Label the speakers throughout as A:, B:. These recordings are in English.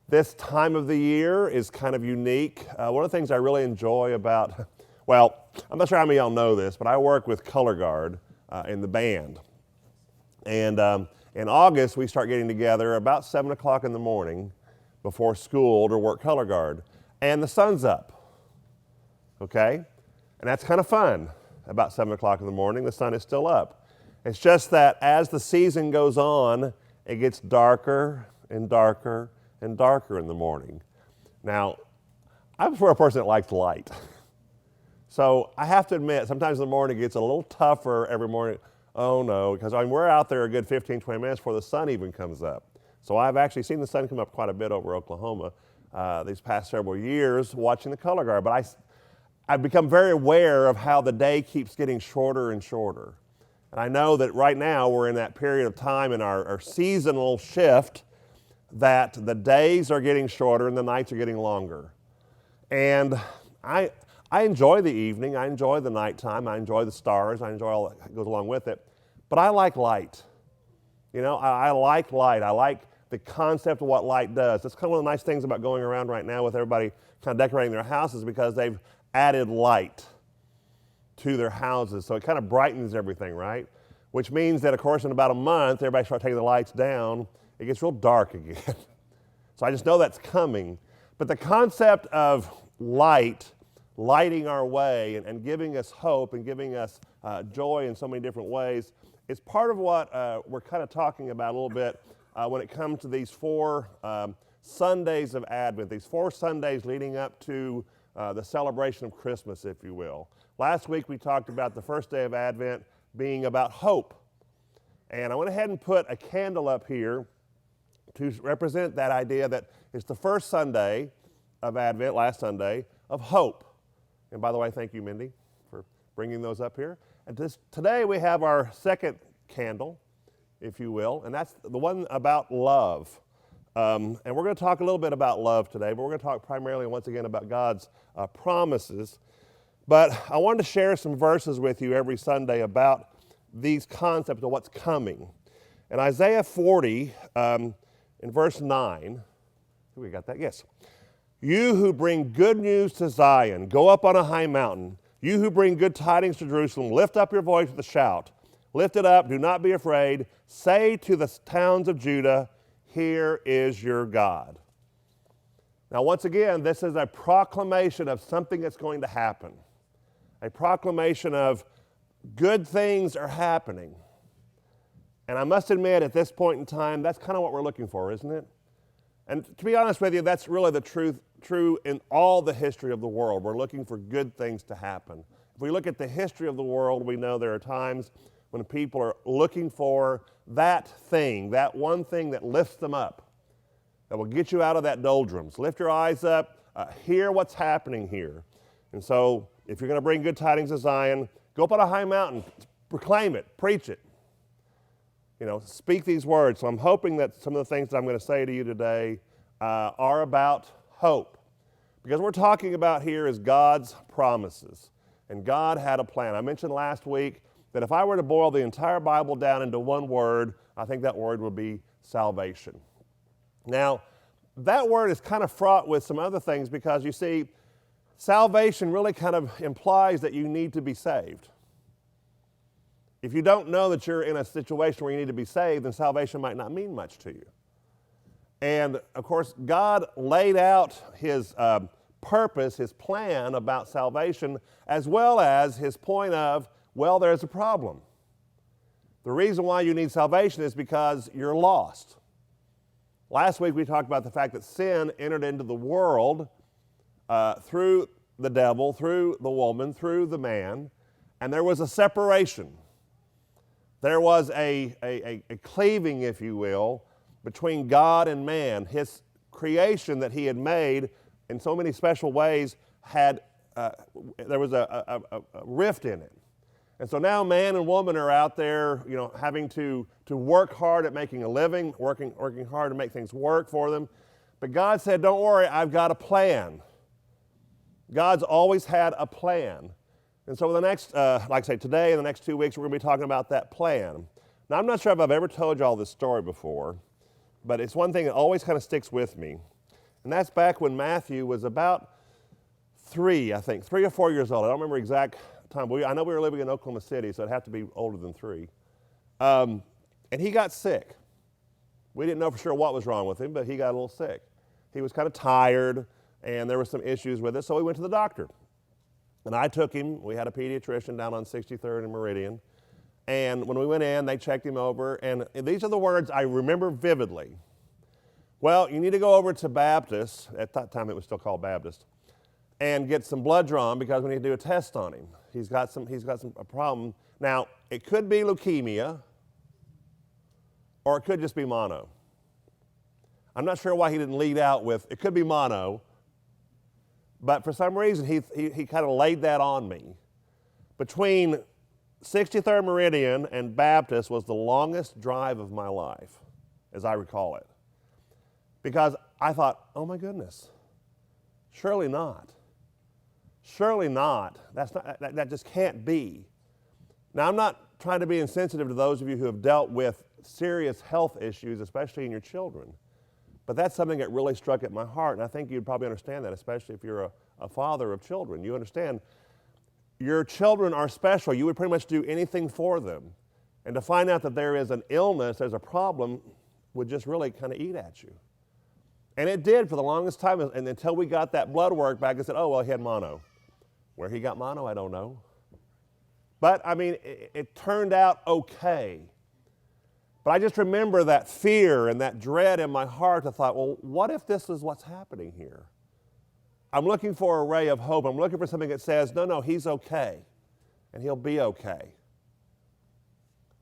A: This time of the year is kind of unique. One of the things I really enjoy about, well, I'm not sure how many of y'all know this, but I work with Color Guard in the band. And in August, we start getting together about 7 o'clock in the morning before school to work Color Guard. And the sun's up, okay? And that's kind of fun. About 7 o'clock in the morning, the sun is still up. It's just that as the season goes on, it gets darker and darker and darker in the morning. Now, I prefer a person that likes light. So I have to admit, sometimes in the morning it gets a little tougher every morning. Oh no, because we're out there a good 15, 20 minutes before the sun even comes up. So I've actually seen the sun come up quite a bit over Oklahoma these past several years watching the Color Guard. But I've become very aware of how the day keeps getting shorter and shorter. And I know that right now we're in that period of time in our seasonal shift that the days are getting shorter and the nights are getting longer. And I enjoy the evening, I enjoy the nighttime, I enjoy the stars, I enjoy all that goes along with it. But I like light. You know, I like light. I like the concept of what light does. That's kind of one of the nice things about going around right now with everybody kind of decorating their houses, because they've added light to their houses. So it kind of brightens everything, right? Which means that, of course, in about a month, everybody starts taking the lights down. It gets real dark again. So I just know that's coming. But the concept of light, lighting our way and giving us hope and giving us joy in so many different ways is part of what we're kind of talking about a little bit when it comes to these 4 Sundays of Advent, these 4 Sundays leading up to the celebration of Christmas, if you will. Last week we talked about the first day of Advent being about hope. And I went ahead and put a candle up here to represent that idea that it's the first Sunday of Advent, last Sunday, of hope. And by the way, thank you, Mindy, for bringing those up here. And today we have our second candle, if you will, and that's the one about love. And we're going to talk a little bit about love today, but we're going to talk primarily, once again, about God's promises. But I wanted to share some verses with you every Sunday about these concepts of what's coming. In Isaiah 40, in verse 9, we got that? Yes. You who bring good news to Zion, go up on a high mountain. You who bring good tidings to Jerusalem, lift up your voice with a shout. Lift it up, do not be afraid. Say to the towns of Judah, here is your God. Now, once again, this is a proclamation of something that's going to happen. A proclamation of good things are happening. And I must admit, at this point in time, that's kind of what we're looking for, isn't it? And to be honest with you, that's really the true in all the history of the world. We're looking for good things to happen. If we look at the history of the world, we know there are times when people are looking for that thing, that one thing that lifts them up, that will get you out of that doldrums. Lift your eyes up, hear what's happening here. And so if you're going to bring good tidings to Zion, go up on a high mountain, proclaim it, preach it. You know, speak these words. So I'm hoping that some of the things that I'm going to say to you today are about hope. Because what we're talking about here is God's promises. And God had a plan. I mentioned last week that if I were to boil the entire Bible down into one word, I think that word would be salvation. Now, that word is kind of fraught with some other things, because you see, salvation really kind of implies that you need to be saved. If you don't know that you're in a situation where you need to be saved, then salvation might not mean much to you. And of course, God laid out His purpose, His plan about salvation, as well as His point of, well, there's a problem. The reason why you need salvation is because you're lost. Last week we talked about the fact that sin entered into the world through the devil, through the woman, through the man, and there was a separation. There was a cleaving, if you will, between God and man. His creation that He had made in so many special ways had, there was a rift in it. And so now man and woman are out there, you know, having to work hard at making a living, working hard to make things work for them. But God said, don't worry, I've got a plan. God's always had a plan. And so the next, like I say, today and the next 2 weeks, we're going to be talking about that plan. Now, I'm not sure if I've ever told you all this story before, but it's one thing that always kind of sticks with me. And that's back when Matthew was about 3 or 4 years old. I don't remember exact time. I know we were living in Oklahoma City, so it'd have to be older than 3. And he got sick. We didn't know for sure what was wrong with him, but he got a little sick. He was kind of tired, and there were some issues with it, so we went to the doctor. And I took him. We had a pediatrician down on 63rd and Meridian. And when we went in, they checked him over, and these are the words I remember vividly. Well, you need to go over to Baptist, at that time it was still called Baptist, and get some blood drawn because we need to do a test on him. He's got a problem. Now, it could be leukemia, or it could just be mono. I'm not sure why he didn't lead out with, it could be mono, but for some reason he kind of laid that on me. Between 63rd Meridian and Baptist was the longest drive of my life, as I recall it. Because I thought, oh my goodness, surely not. Surely not. That just can't be. Now, I'm not trying to be insensitive to those of you who have dealt with serious health issues, especially in your children. But that's something that really struck at my heart, and I think you'd probably understand that, especially if you're a father of children. You understand your children are special. You would pretty much do anything for them. And to find out that there is an illness, there's a problem, would just really kind of eat at you. And it did for the longest time, and until we got that blood work back and said, oh, well, he had mono. Where he got mono, I don't know. But, I mean, it turned out okay. But I just remember that fear and that dread in my heart. I thought, well, what if this is what's happening here? I'm looking for a ray of hope. I'm looking for something that says, no, he's okay, and he'll be okay.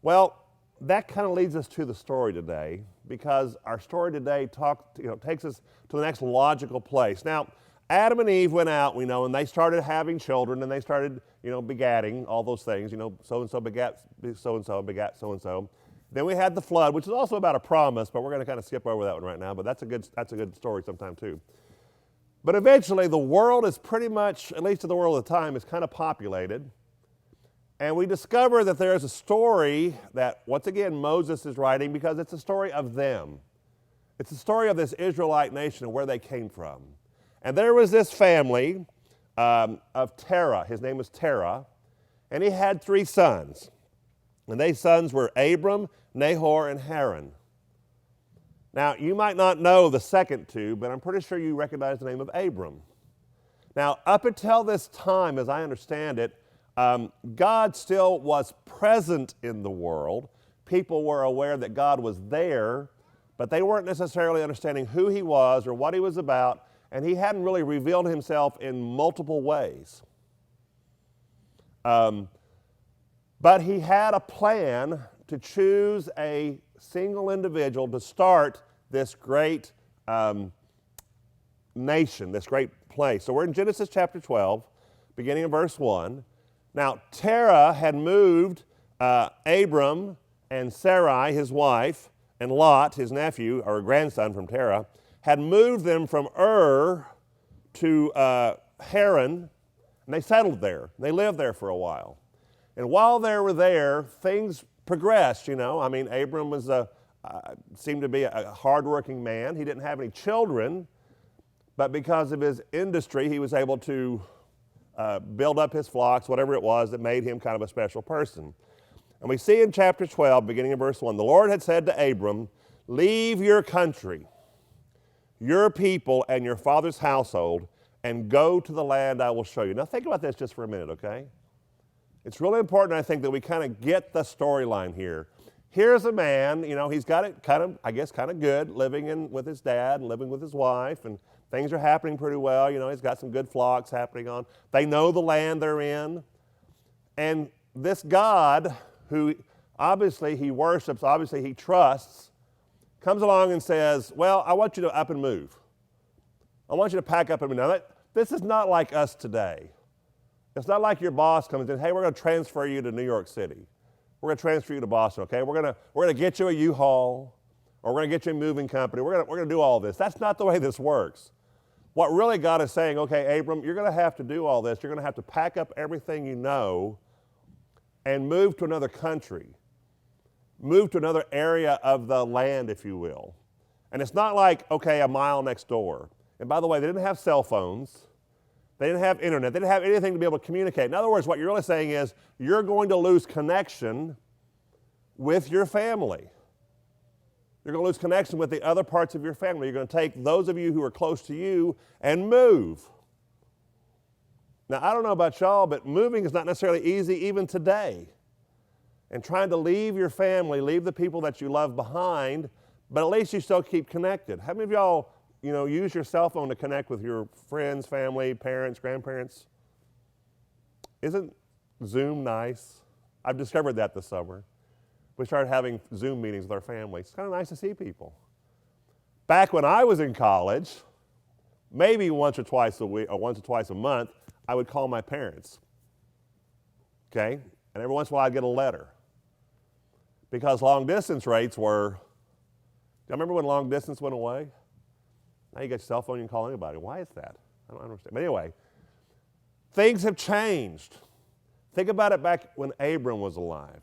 A: Well, that kind of leads us to the story today, because our story today takes us to the next logical place. Now, Adam and Eve went out, we know, and they started having children, and they started, begatting, all those things. So-and-so begat so-and-so, begat so-and-so. Then we had the flood, which is also about a promise, but we're going to kind of skip over that one right now, but that's a good story sometime too. But eventually, the world is pretty much, at least in the world of the time, is kind of populated. And we discover that there is a story that, once again, Moses is writing because it's a story of them. It's a story of this Israelite nation and where they came from. And there was this family of Terah. His name was Terah. And he had 3 sons. And these sons were Abram, Nahor, and Haran. Now, you might not know the second 2, but I'm pretty sure you recognize the name of Abram. Now, up until this time, as I understand it, God still was present in the world. People were aware that God was there, but they weren't necessarily understanding who he was or what he was about, and he hadn't really revealed himself in multiple ways. But he had a plan to choose a single individual to start this great nation, this great place. So we're in Genesis chapter 12, beginning in verse 1. Now, Terah had moved Abram and Sarai, his wife, and Lot, his nephew, or grandson from Terah, had moved them from Ur to Haran, and they settled there. They lived there for a while. And while they were there, things progressed, Abram was seemed to be a hardworking man. He didn't have any children, but because of his industry, he was able to build up his flocks, whatever it was that made him kind of a special person. And we see in chapter 12, beginning in verse 1, the Lord had said to Abram, leave your country, your people, and your father's household, and go to the land I will show you. Now think about this just for a minute, okay? It's really important, I think, that we kind of get the storyline here. Here's a man, he's got it kind of good, living with his dad and living with his wife, and things are happening pretty well. He's got some good flocks happening on. They know the land they're in. And this God, who obviously he worships, obviously he trusts, comes along and says, well, I want you to up and move. I want you to pack up and move. Now, this is not like us today. It's not like your boss comes in, hey, we're going to transfer you to New York City. We're going to transfer you to Boston, okay? We're going to get you a U-Haul, or we're going to get you a moving company. We're going to do all this. That's not the way this works. What really God is saying, okay, Abram, you're going to have to do all this. You're going to have to pack up everything you know and move to another country. Move to another area of the land, if you will. And it's not like, okay, a mile next door. And by the way, they didn't have cell phones. They didn't have internet. They didn't have anything to be able to communicate. In other words, what you're really saying is you're going to lose connection with your family. You're going to lose connection with the other parts of your family. You're going to take those of you who are close to you and move. Now, I don't know about y'all, but moving is not necessarily easy even today. And trying to leave your family, leave the people that you love behind, but at least you still keep connected. How many of y'all, use your cell phone to connect with your friends, family, parents, grandparents? Isn't Zoom nice? I've discovered that this summer. We started having Zoom meetings with our family. It's kind of nice to see people. Back when I was in college, maybe once or twice a week or once or twice a month, I would call my parents. Okay? And every once in a while I'd get a letter. Because long distance rates were, do you remember when long distance went away? Now you got your cell phone, you can call anybody. Why is that? I don't understand. But anyway, things have changed. Think about it back when Abram was alive.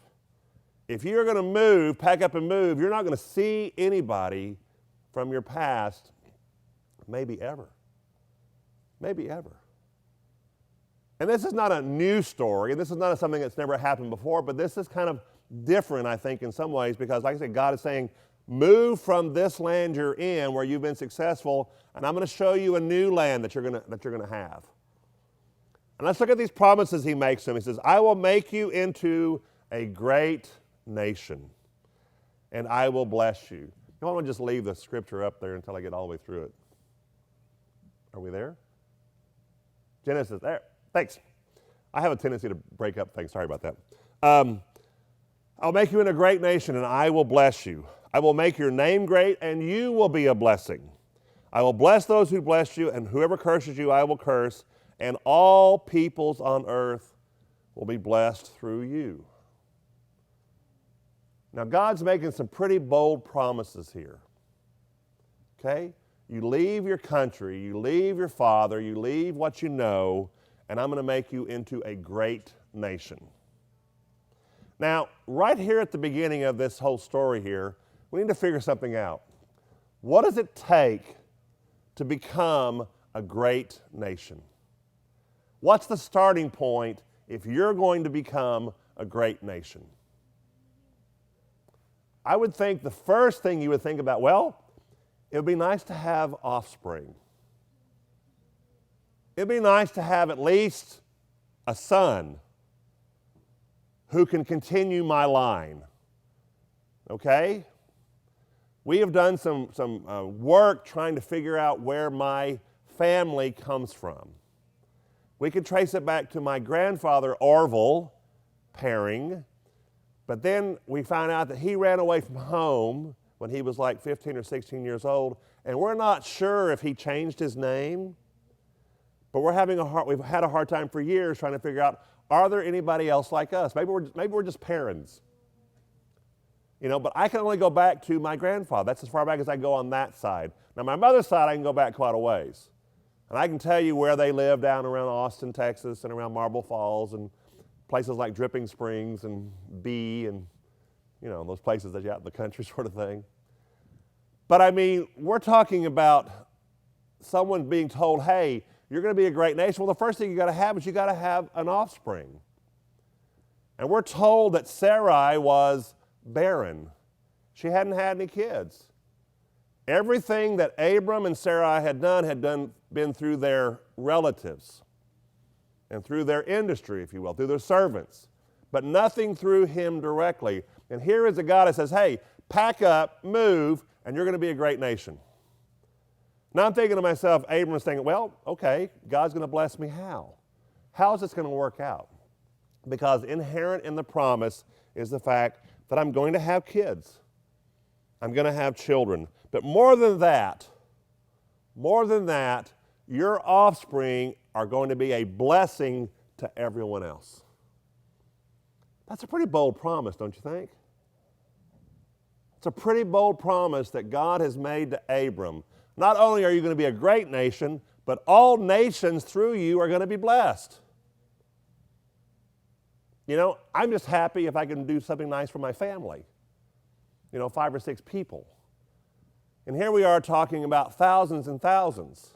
A: If you're going to move, pack up and move, you're not going to see anybody from your past, maybe ever. Maybe ever. And this is not a new story, and this is not something that's never happened before, but this is kind of different, I think, in some ways, because like I said, God is saying, move from this land you're in where you've been successful, and I'm going to show you a new land that you're going to have. And let's look at these promises he makes to him. He says, I will make you into a great nation, and I will bless you. You don't want to just leave the scripture up there until I get all the way through it. Are we there? Genesis, there. Thanks. I have a tendency to break up things. Sorry about that. I'll make you into a great nation, and I will bless you. I will make your name great, and you will be a blessing. I will bless those who bless you, and whoever curses you, I will curse, and all peoples on earth will be blessed through you. Now, God's making some pretty bold promises here. Okay? You leave your country, you leave your father, you leave what you know, and I'm going to make you into a great nation. Now, right here at the beginning of this whole story here, we need to figure something out. What does it take to become a great nation? What's the starting point if you're going to become a great nation? I would think the first thing you would think about, well, it would be nice to have offspring. It'd be nice to have at least a son who can continue my line. Okay? We have done some work trying to figure out where my family comes from. We could trace it back to my grandfather, Orville Paring, but then we found out that he ran away from home when he was like 15 or 16 years old, and we're not sure if he changed his name, but we've had a hard time for years trying to figure out, are there anybody else like us? Maybe we're just parents. But I can only go back to my grandfather. That's as far back as I go on that side. Now, my mother's side, I can go back quite a ways. And I can tell you where they live down around Austin, Texas, and around Marble Falls, and places like Dripping Springs and Bee, and those places that you out in the country sort of thing. But I mean, we're talking about someone being told, hey, you're going to be a great nation. Well, the first thing you got to have is you got to have an offspring. And we're told that Sarai was barren. She hadn't had any kids. Everything that Abram and Sarai had been through their relatives and through their industry, if you will, through their servants, but nothing through him directly. And here is a God that says, hey, pack up, move, and you're going to be a great nation. Now I'm thinking to myself, Abram's thinking, well, okay, God's going to bless me how? How is this going to work out? Because inherent in the promise is the fact that I'm going to have kids. I'm going to have children. But more than that, your offspring are going to be a blessing to everyone else. That's a pretty bold promise, don't you think? It's a pretty bold promise that God has made to Abram. Not only are you going to be a great nation, but all nations through you are going to be blessed. I'm just happy if I can do something nice for my family. 5 or 6 people. And here we are talking about thousands and thousands.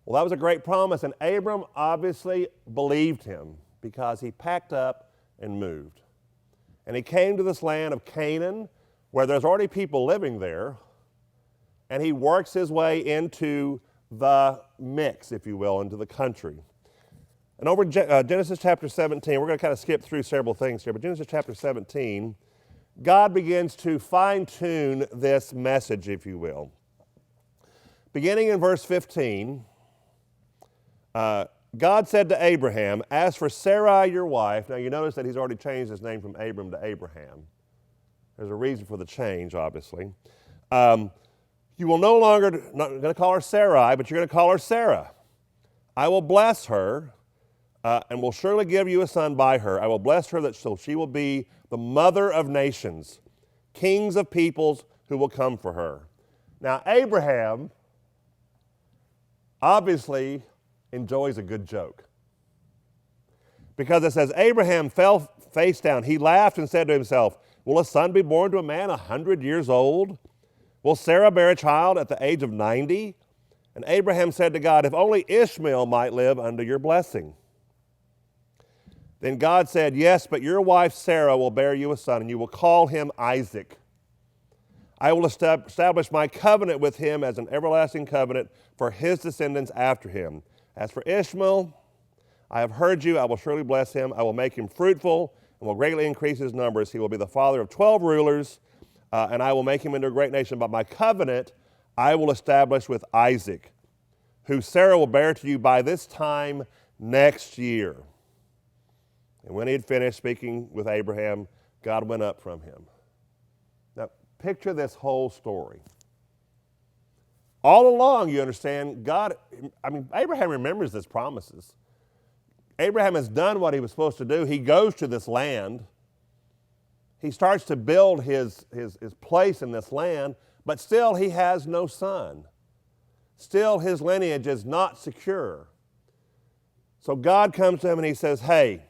A: Well, that was a great promise, and Abram obviously believed him because he packed up and moved. And he came to this land of Canaan where there's already people living there, and he works his way into the mix, if you will, into the country. And over Genesis chapter 17, we're going to kind of skip through several things here, but Genesis chapter 17, God begins to fine-tune this message, if you will. Beginning in verse 15, God said to Abraham, as for Sarai, your wife, now you notice that he's already changed his name from Abram to Abraham. There's a reason for the change, obviously. You will no longer, not going to call her Sarai, but you're going to call her Sarah. I will bless her and will surely give you a son by her. I will bless her so she will be the mother of nations, kings of peoples who will come for her. Now, Abraham obviously enjoys a good joke. Because it says, Abraham fell face down. He laughed and said to himself, will a son be born to a man 100 years old? Will Sarah bear a child at the age of 90? And Abraham said to God, if only Ishmael might live under your blessing. Then God said, yes, but your wife Sarah will bear you a son, and you will call him Isaac. I will establish my covenant with him as an everlasting covenant for his descendants after him. As for Ishmael, I have heard you. I will surely bless him. I will make him fruitful and will greatly increase his numbers. He will be the father of 12 rulers, and I will make him into a great nation. But my covenant I will establish with Isaac, who Sarah will bear to you by this time next year. And when he had finished speaking with Abraham, God went up from him. Now, picture this whole story. All along, you understand, Abraham remembers his promises. Abraham has done what he was supposed to do. He goes to this land. He starts to build his place in this land, but still he has no son. Still his lineage is not secure. So God comes to him and he says, hey,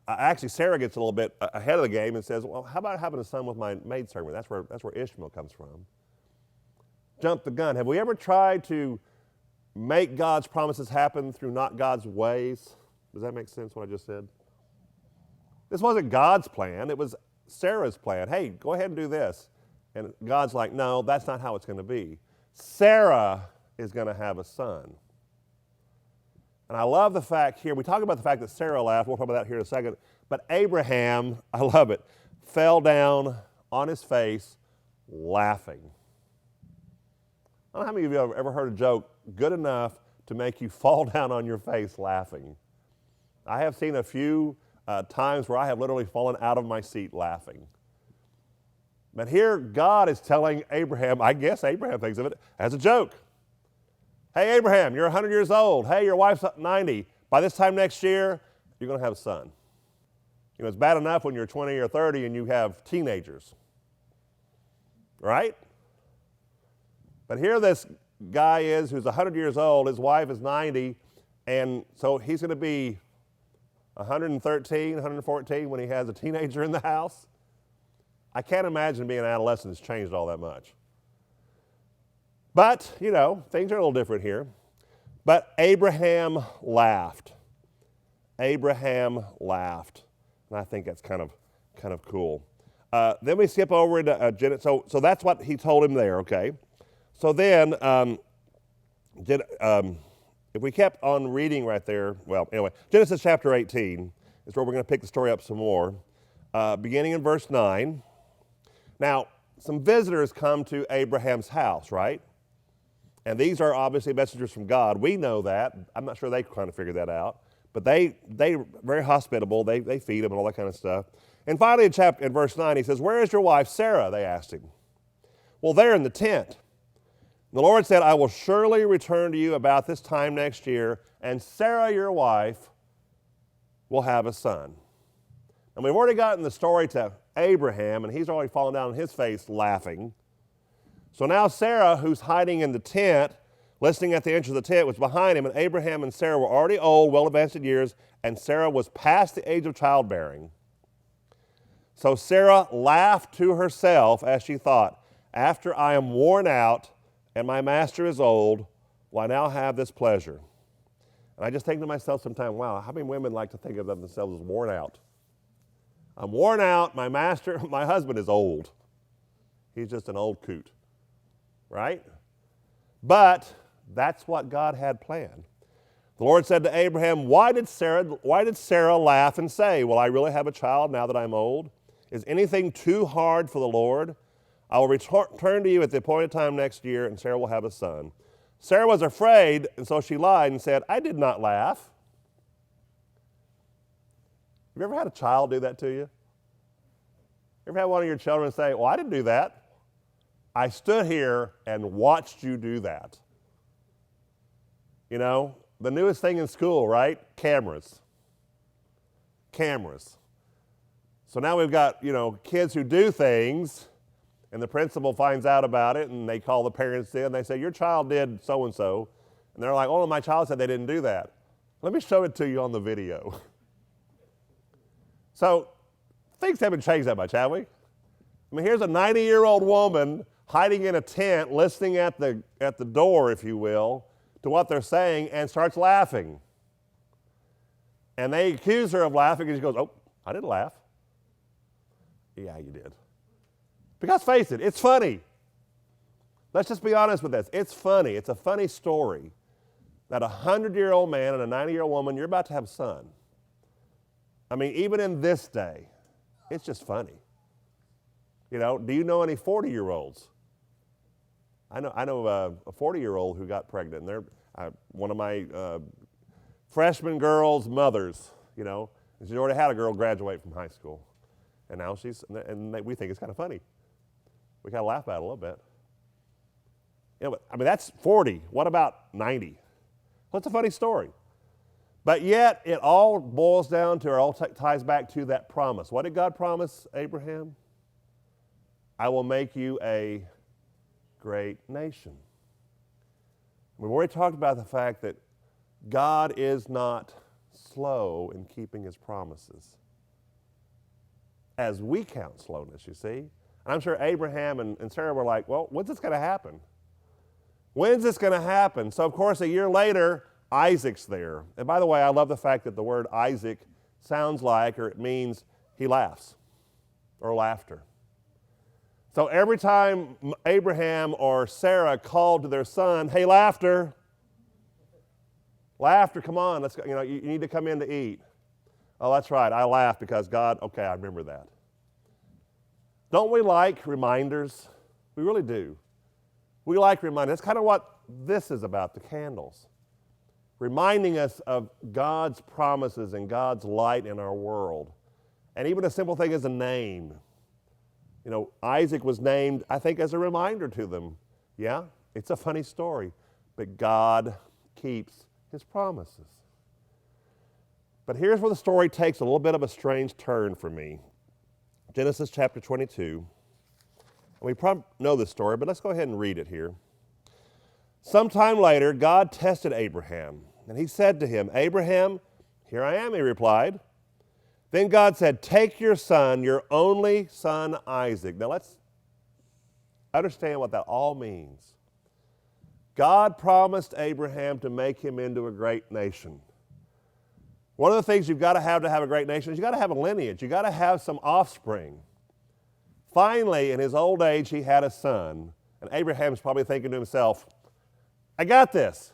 A: actually Sarah gets a little bit ahead of the game and says, well, how about having a son with my maidservant? That's where Ishmael comes from. Jump the gun. Have we ever tried to make God's promises happen through not God's ways? Does that make sense what I just said? This wasn't God's plan. It was Sarah's plan. Hey, go ahead and do this. And God's like, no, that's not how it's going to be. Sarah is going to have a son. And I love the fact here, we talk about the fact that Sarah laughed. We'll talk about that here in a second. But Abraham, I love it, fell down on his face laughing. I don't know how many of you have ever heard a joke good enough to make you fall down on your face laughing. I have seen a few times where I have literally fallen out of my seat laughing. But here God is telling Abraham, I guess Abraham thinks of it as a joke. Hey, Abraham, you're 100 years old. Hey, your wife's 90. By this time next year, you're going to have a son. You know, it's bad enough when you're 20 or 30 and you have teenagers, right? But here this guy is who's 100 years old, his wife is 90, and so he's going to be 113, 114 when he has a teenager in the house. I can't imagine being an adolescent has changed all that much. But, you know, things are a little different here. But Abraham laughed. Abraham laughed. And I think that's kind of cool. Then we skip over into Genesis. So that's what he told him there, okay? So then, if we kept on reading right there, well, anyway, Genesis chapter 18 is where we're going to pick the story up some more, beginning in verse 9. Now, some visitors come to Abraham's house, right? And these are obviously messengers from God. We know that. I'm not sure they kind of figured that out. But they're very hospitable. They feed him and all that kind of stuff. And finally, in verse 9, he says, where is your wife Sarah? They asked him. Well, there in the tent. The Lord said, I will surely return to you about this time next year, and Sarah, your wife, will have a son. And we've already gotten the story to Abraham, and he's already fallen down on his face laughing. So now Sarah, who's hiding in the tent, listening at the entrance of the tent, was behind him, and Abraham and Sarah were already old, well advanced in years, and Sarah was past the age of childbearing. So Sarah laughed to herself as she thought, after I am worn out and my master is old, Well, I now have this pleasure. And I just think to myself sometimes, wow, how many women like to think of themselves as worn out? I'm worn out. My husband is old. He's just an old coot, right? But that's what God had planned. The Lord said to Abraham, why did Sarah laugh and say, will I really have a child now that I'm old? Is anything too hard for the Lord? I will return to you at the appointed time next year, and Sarah will have a son. Sarah was afraid, and so she lied and said, I did not laugh. Have you ever had a child do that to you? You ever had one of your children say, well, I didn't do that. I stood here and watched you do that. You know, the newest thing in school, right? Cameras. So now we've got, kids who do things, and the principal finds out about it, and they call the parents in, and they say, your child did so-and-so. And they're like, oh, my child said they didn't do that. Let me show it to you on the video. So things haven't changed that much, have we? I mean, here's a 90-year-old woman hiding in a tent, listening at the door, if you will, to what they're saying, and starts laughing. And they accuse her of laughing, and she goes, oh, I didn't laugh. Yeah, you did. Because face it, it's funny. Let's just be honest with this. It's funny. It's a funny story that a 100-year-old man and a 90-year-old woman, you're about to have a son. I mean, even in this day, it's just funny. Do you know any 40-year-olds? I know a 40-year-old who got pregnant. And they're one of my freshman girls' mothers, and she already had a girl graduate from high school. And now we think it's kind of funny. We kind of laugh about it a little bit. But that's 40. What about 90? Well, it's a funny story. But yet, it all boils down to, or all ties back to that promise. What did God promise Abraham? I will make you a great nation. We've already talked about the fact that God is not slow in keeping his promises, as we count slowness, you see. I'm sure Abraham and Sarah were like, well, when's this going to happen? When's this going to happen? So, of course, a year later, Isaac's there. And by the way, I love the fact that the word Isaac sounds like, or it means he laughs, or laughter. So every time Abraham or Sarah called to their son, hey, laughter, come on, let's go, you need to come in to eat. Oh, that's right, I laughed because God, okay, I remember that. Don't we like reminders? We really do. We like reminders. That's kind of what this is about, the candles. Reminding us of God's promises and God's light in our world. And even a simple thing as a name. Isaac was named, I think, as a reminder to them. Yeah, it's a funny story, but God keeps his promises. But here's where the story takes a little bit of a strange turn for me. Genesis chapter 22. We probably know this story, but let's go ahead and read it here. Sometime later, God tested Abraham, and he said to him, Abraham, here I am, he replied. Then God said, take your son, your only son Isaac. Now let's understand what that all means. God promised Abraham to make him into a great nation. One of the things you've got to have a great nation is you've got to have a lineage. You've got to have some offspring. Finally, in his old age, he had a son. And Abraham's probably thinking to himself, I got this.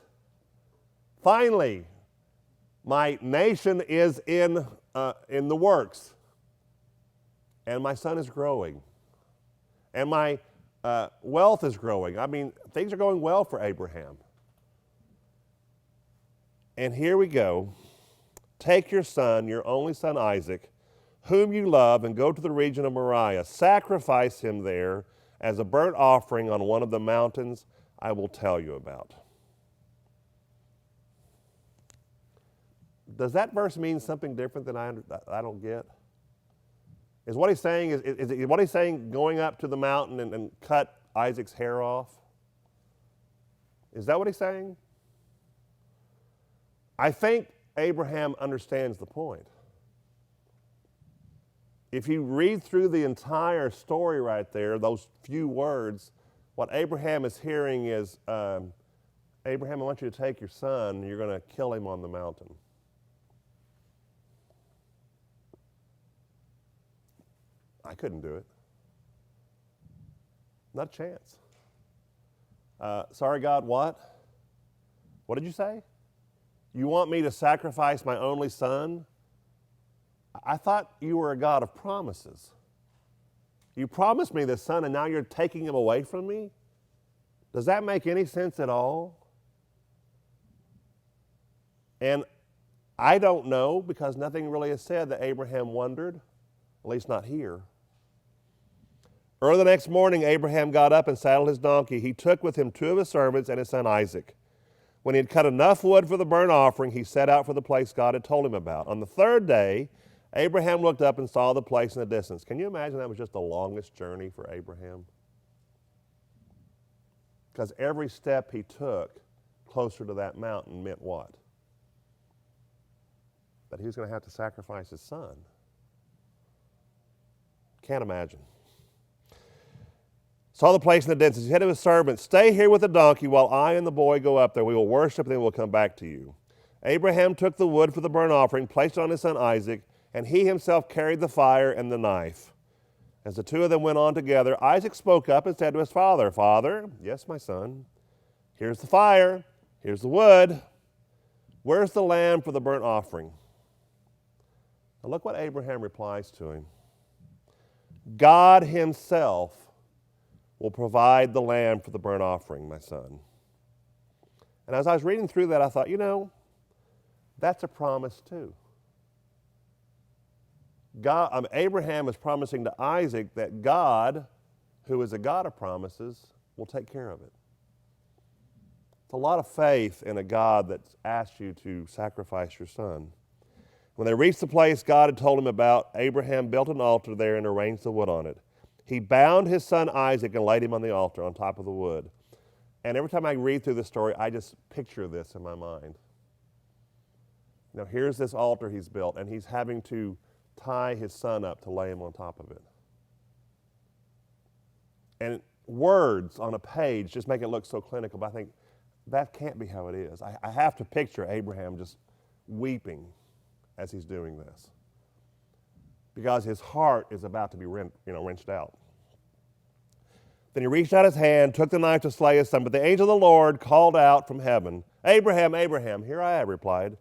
A: Finally, my nation is in the works. And my son is growing. And my wealth is growing. I mean, things are going well for Abraham. And here we go. Take your son, your only son Isaac, whom you love, and go to the region of Moriah. Sacrifice him there as a burnt offering on one of the mountains I will tell you about. Does that verse mean something different than I don't get? Is what he's saying is what he's saying going up to the mountain and cut Isaac's hair off? Is that what he's saying? I think Abraham understands the point. If you read through the entire story right there, those few words, what Abraham is hearing is a Abraham, I want you to take your son, and you're going to kill him on the mountain. I couldn't do it. Not a chance. Sorry, God, what? What did you say? You want me to sacrifice my only son? I thought you were a God of promises. You promised me this son, and now you're taking him away from me? Does that make any sense at all? And I don't know, because nothing really is said, that Abraham wondered, at least not here. Early the next morning, Abraham got up and saddled his donkey. He took with him 2 of his servants and his son Isaac. When he had cut enough wood for the burnt offering, he set out for the place God had told him about. On the 3rd day, Abraham looked up and saw the place in the distance. Can you imagine that was just the longest journey for Abraham? Because every step he took closer to that mountain meant what? That he was going to have to sacrifice his son. Can't imagine. Saw the place in the distance. He said to his servant, "Stay here with the donkey while I and the boy go up there. We will worship, and then we'll come back to you." Abraham took the wood for the burnt offering, placed it on his son Isaac, and he himself carried the fire and the knife. As the 2 of them went on together, Isaac spoke up and said to his father, "Father, yes, my son, here's the fire, here's the wood. Where's the lamb for the burnt offering?" Now look what Abraham replies to him. God himself will provide the lamb for the burnt offering, my son. And as I was reading through that, I thought, that's a promise too. Abraham is promising to Isaac that God, who is a God of promises, will take care of it. It's a lot of faith in a God that's asked you to sacrifice your son. When they reached the place God had told him about, Abraham built an altar there and arranged the wood on it. He bound his son Isaac and laid him on the altar on top of the wood. And every time I read through this story, I just picture this in my mind. Now, here's this altar he's built, and he's having to tie his son up to lay him on top of it. And words on a page just make it look so clinical, but I think that can't be how it is. I have to picture Abraham just weeping as he's doing this, because his heart is about to be wrenched out. Then he reached out his hand, took the knife to slay his son, but the angel of the Lord called out from heaven, "Abraham, Abraham." "Here I am," replied.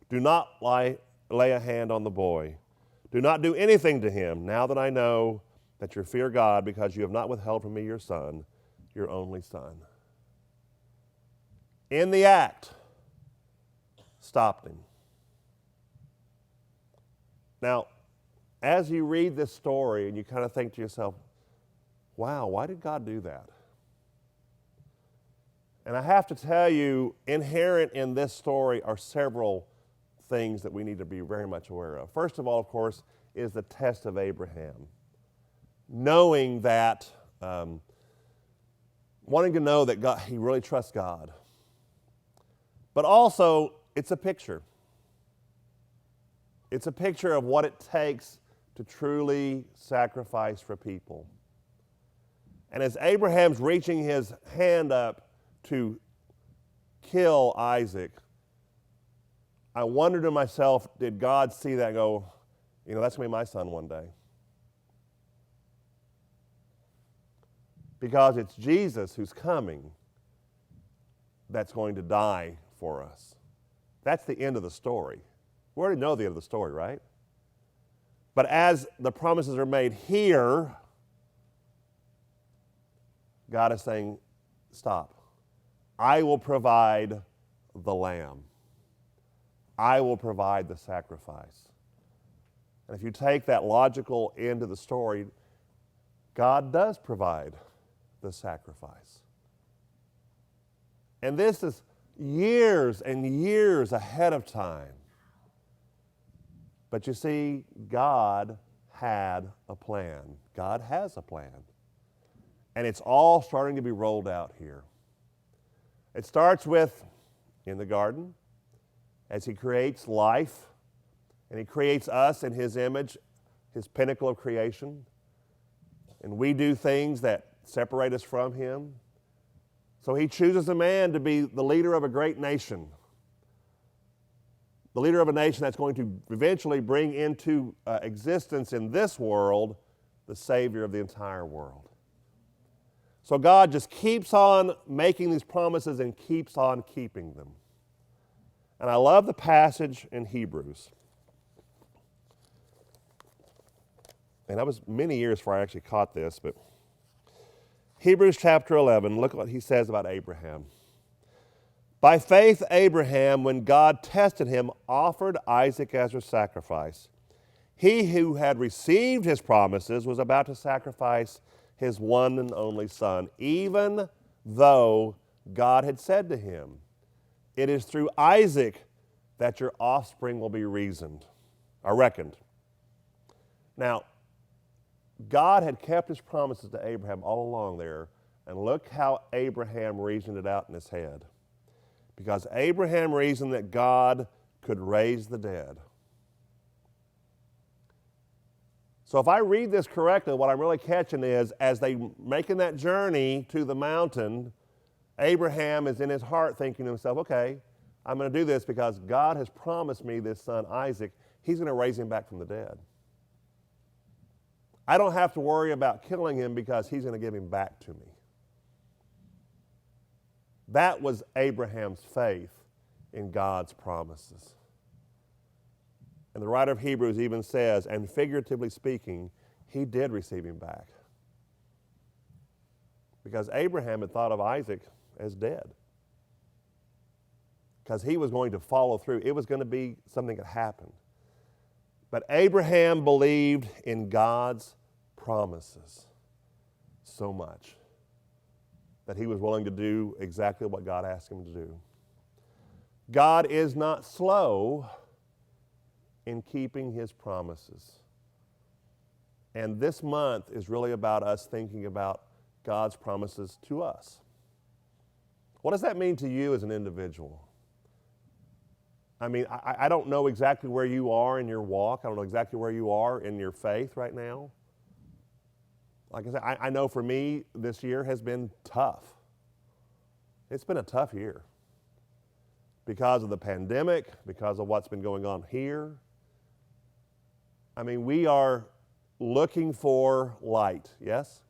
A: "Do not lay a hand on the boy. Do not do anything to him, now that I know that you fear God, because you have not withheld from me your son, your only son." In the act, stopped him. Now, as you read this story and you kind of think to yourself, wow, why did God do that? And I have to tell you, inherent in this story are several things that we need to be very much aware of. First of all, of course, is the test of Abraham. Knowing that, wanting to know that God, he really trusts God. But also, it's a picture. It's a picture of what it takes to truly sacrifice for people. And as Abraham's reaching his hand up to kill Isaac, I wondered to myself, did God see that and go, that's going to be my son one day? Because it's Jesus who's coming that's going to die for us. That's the end of the story. We already know the end of the story, right? But as the promises are made here, God is saying, stop. I will provide the lamb. I will provide the sacrifice. And if you take that logical end of the story, God does provide the sacrifice. And this is years and years ahead of time. But you see, God had a plan. God has a plan. And it's all starting to be rolled out here. It starts with in the garden, as he creates life, and he creates us in his image, his pinnacle of creation. And we do things that separate us from him. So he chooses a man to be the leader of a great nation. The leader of a nation that's going to eventually bring into existence in this world the Savior of the entire world. So God just keeps on making these promises and keeps on keeping them. And I love the passage in Hebrews. And that was many years before I actually caught this, but Hebrews chapter 11, look what he says about Abraham. By faith, Abraham, when God tested him, offered Isaac as a sacrifice. He who had received his promises was about to sacrifice his one and only son, even though God had said to him, "It is through Isaac that your offspring will be reckoned." Now, God had kept his promises to Abraham all along there, and look how Abraham reasoned it out in his head. Because Abraham reasoned that God could raise the dead. So if I read this correctly, what I'm really catching is, as they making that journey to the mountain, Abraham is in his heart thinking to himself, okay, I'm going to do this because God has promised me this son Isaac. He's going to raise him back from the dead. I don't have to worry about killing him because he's going to give him back to me. That was Abraham's faith in God's promises. And the writer of Hebrews even says, and figuratively speaking, he did receive him back. Because Abraham had thought of Isaac as dead. Because he was going to follow through. It was going to be something that happened. But Abraham believed in God's promises so much that he was willing to do exactly what God asked him to do. God is not slow in keeping his promises. And this month is really about us thinking about God's promises to us. What does that mean to you as an individual? I mean, I don't know exactly where you are in your walk. I don't know exactly where you are in your faith right now. Like I said, I know for me, this year has been tough. It's been a tough year because of the pandemic, because of what's been going on here. I mean, we are looking for light, yes?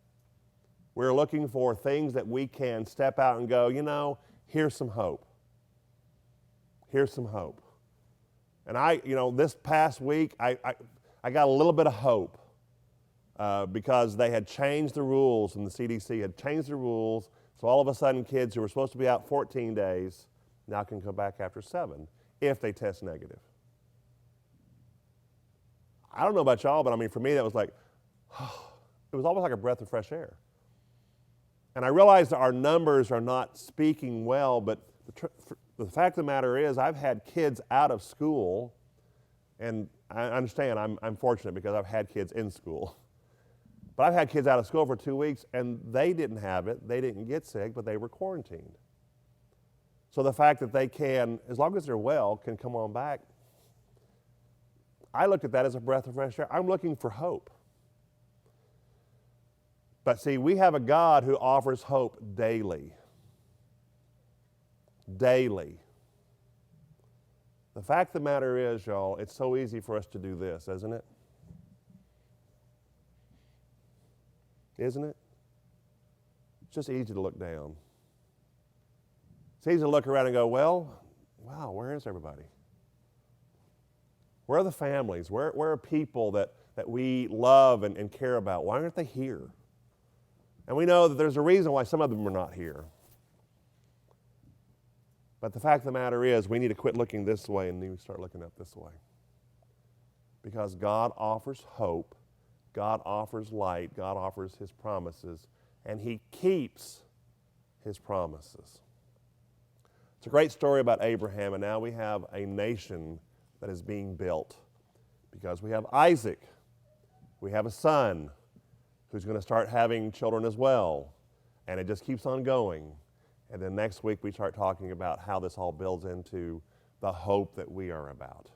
A: We're looking for things that we can step out and go, you know, here's some hope. Here's some hope. And this past week, I got a little bit of hope because they had changed the rules, and the CDC had changed the rules. So all of a sudden, kids who were supposed to be out 14 days now can come back after 7 if they test negative. I don't know about y'all, but I mean, for me, that was like, it was almost like a breath of fresh air. And I realized that our numbers are not speaking well, but the fact of the matter is I've had kids out of school, and I understand I'm fortunate because I've had kids in school. But I've had kids out of school for 2 weeks, and they didn't have it. They didn't get sick, but they were quarantined. So the fact that they can, as long as they're well, can come on back, I looked at that as a breath of fresh air. I'm looking for hope. But see, we have a God who offers hope daily. Daily. The fact of the matter is, y'all, it's so easy for us to do this, isn't it? Isn't it? It's just easy to look down. It's easy to look around and go, well, wow, where is everybody? Where are the families? Where are people that we love and care about? Why aren't they here? And we know that there's a reason why some of them are not here. But the fact of the matter is, we need to quit looking this way and need to start looking up this way. Because God offers hope, God offers light, God offers his promises, and he keeps his promises. It's a great story about Abraham, and now we have a nation that is being built. Because we have Isaac, we have a son who's going to start having children as well, and it just keeps on going. And then next week we start talking about how this all builds into the hope that we are about.